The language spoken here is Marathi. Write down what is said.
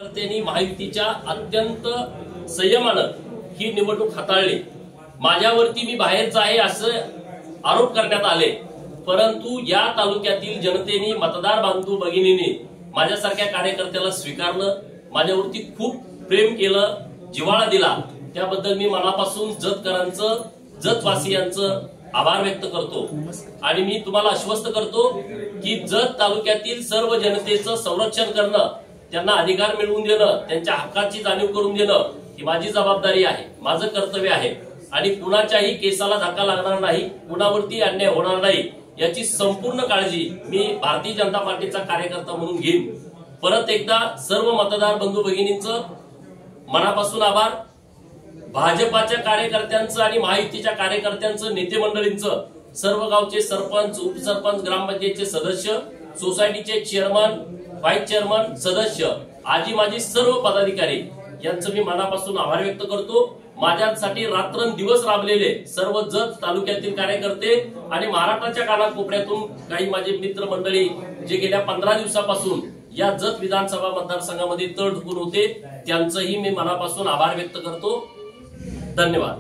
त्यांनी महायुतीच्या अत्यंत संयमानं ही निवडणूक हाताळली। माझ्यावरती मी बाहेरचा आहे असं आरोप करण्यात आले, परंतु या तालुक्यातील जनतेने, मतदार बांधव भगिनींनी माझ्यासारख्या कार्यकर्त्याला स्वीकारलं, माझ्यावरती खूप प्रेम केलं, जिव्हाळा दिला। त्याबद्दल मी मनापासून जतकरांचं, जतवासियांचं आभार व्यक्त करतो। आणि मी तुम्हाला आश्वस्त करतो की जत तालुक्यातील सर्व जनतेचं संरक्षण करणं, त्यांना अधिकार मिळवून देणं, त्यांच्या हक्काची जाणीव करून देणं ही माझी जबाबदारी आहे, माझं कर्तव्य आहे। आणि कुणाच्याही केसाला धक्का लागणार नाही, कुणावरती अन्याय होणार नाही याची संपूर्ण काळजी मी भारतीय जनता पार्टीचा कार्यकर्ता म्हणून घेईन। परत एकदा सर्व मतदार बंधू भगिनींचं मनापासून आभार। भाजपाच्या कार्यकर्त्यांचं आणि महायुतीच्या कार्यकर्त्यांचं, नेते मंडळींचं, सर्व गावचे सरपंच, उपसरपंच, ग्रामपंचायतचे सदस्य, सोसायटीचे चेअरमन, व्हाईस चेअरमन, सदस्य, आजी माजी सर्व पदाधिकारी यांचं मी मनापासून आभार व्यक्त करतो। माझ्यासाठी रात्रंदिवस राबलेले सर्व जत तालुक्यातील कार्यकर्ते आणि महाराष्ट्राच्या कानाकोपऱ्यातून काही माझे मित्र मंडळी जे गेल्या 15 दिवसापासून या जत विधानसभा मतदारसंघामध्ये तळ ठोकून होते, त्यांचंही मी मनापासून आभार व्यक्त करतो। धन्यवाद।